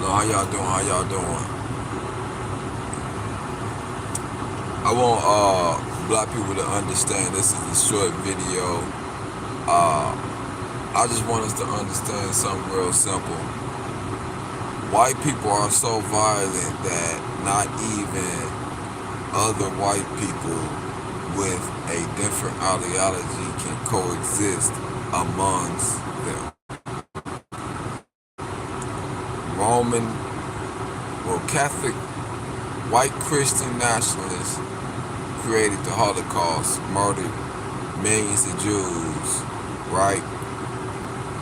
on? How y'all doing? How y'all doing? I want black people to understand this is a short video. Uh, I just want us to understand something real simple. White people are so violent that not even other white people with a different ideology can coexist amongst them. Roman, Catholic, white Christian nationalists created the Holocaust, murdered millions of Jews, right?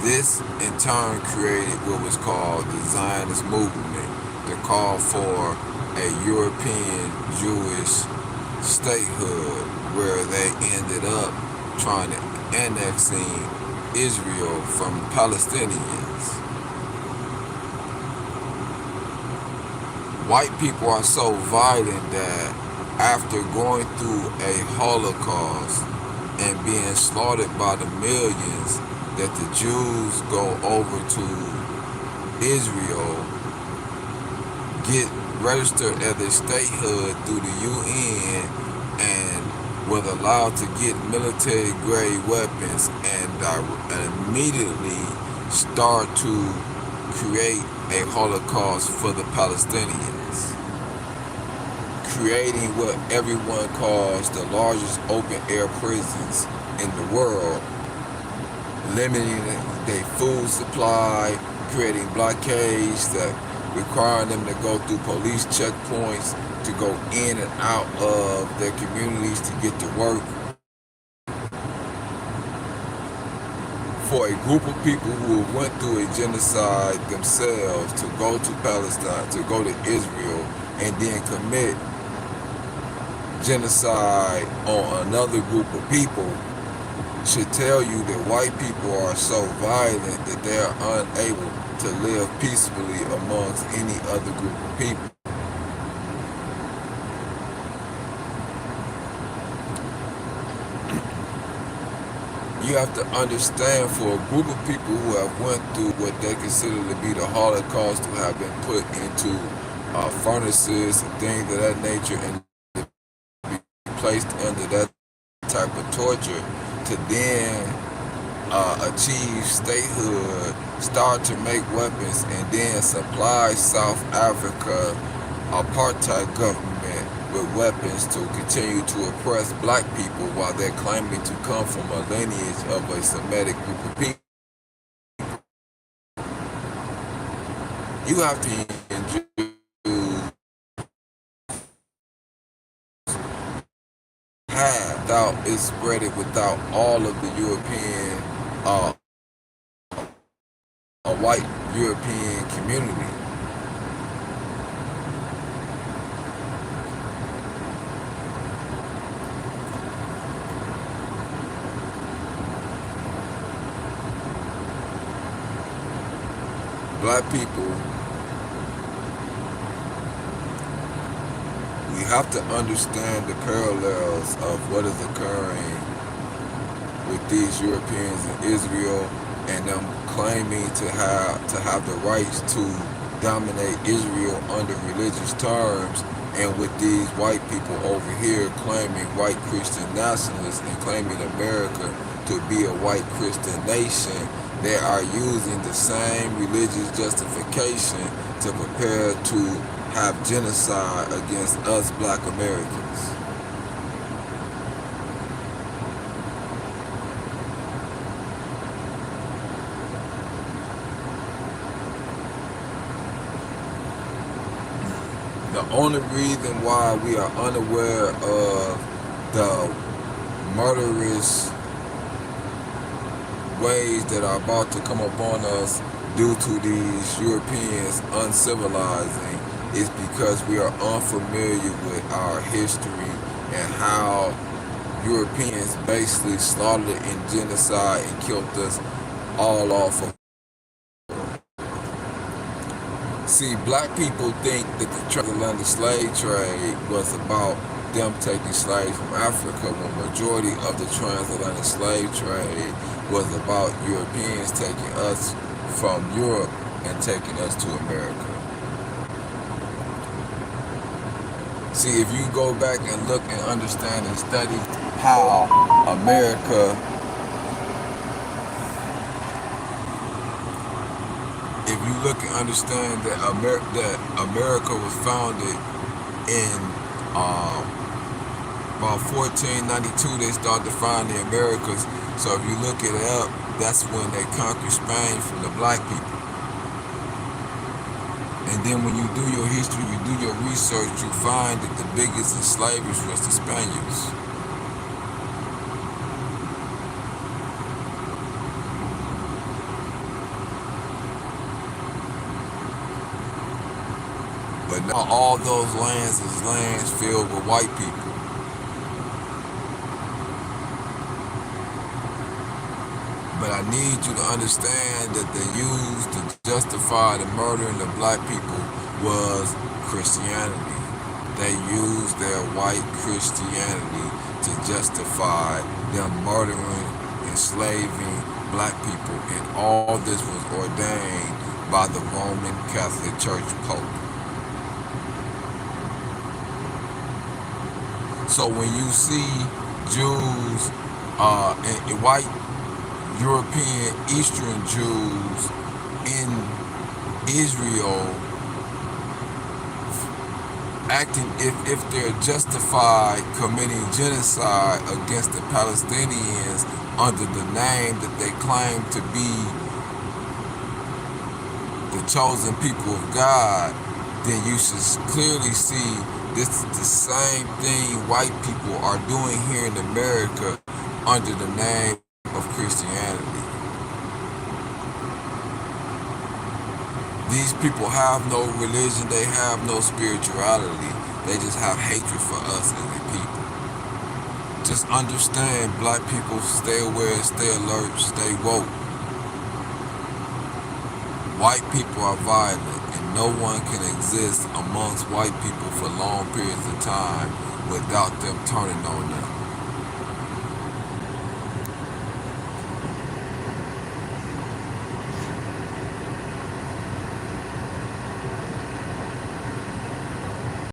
This in turn created what was called the Zionist movement, the call for a European Jewish statehood, where they ended up trying to annexing Israel from the Palestinians. White people are so violent that after going through a Holocaust and being slaughtered by the millions, that the Jews go over to Israel, get registered as a statehood through the UN, and were allowed to get military grade weapons and immediately start to create a Holocaust for the Palestinians, creating what everyone calls the largest open air prisons in the world, limiting their food supply, creating blockades that require them to go through police checkpoints to go in and out of their communities to get to work. For a group of people who went through a genocide themselves to go to Palestine, to go to Israel, and then commit genocide on another group of people, should tell you that white people are so violent that they are unable to live peacefully amongst any other group of people. You have to understand, for a group of people who have went through what they consider to be the Holocaust, who have been put into furnaces and things of that nature, and be placed under that type of torture, to then achieve statehood, start to make weapons, and then supply South Africa apartheid government with weapons to continue to oppress black people while they're claiming to come from a lineage of a Semitic group of people. You have to endure without it spreading without all of the European, a white European community. Black people, we have to understand the parallels of what is occurring with these Europeans in Israel and them claiming to have the rights to dominate Israel under religious terms, and with these white people over here claiming white Christian nationalists and claiming America to be a white Christian nation. They are using the same religious justification to prepare to have genocide against us black Americans. The only reason why we are unaware of the murderous ways that are about to come upon us due to these Europeans uncivilizing is because we are unfamiliar with our history and how Europeans basically slaughtered in genocide and killed us all off of. See, black people think that the transatlantic slave trade was about them taking slaves from Africa, when majority of the transatlantic slave trade was about Europeans taking us from Europe and taking us to America. See, if you go back and look and understand and study how America, if you look and understand that America was founded in about 1492, they started to find the Americas. So if you look it up, that's when they conquered Spain from the black people. And then when you do your history, you do your research, you find that the biggest enslavers was the Spaniards. But now all those lands is lands filled with white people. But I need you to understand that they used to justify the murdering of black people was Christianity. They used their white Christianity to justify them murdering, enslaving black people. And all this was ordained by the Roman Catholic Church Pope. So when you see Jews and white European Eastern Jews in Israel acting if they're justified committing genocide against the Palestinians under the name that they claim to be the chosen people of God, then you should clearly see this is the same thing white people are doing here in America under the name of Christianity. These people have no religion, they have no spirituality, they just have hatred for us as a people. Just understand, black people, stay aware, stay alert, stay woke. White people are violent, and no one can exist amongst white people for long periods of time without them turning on them.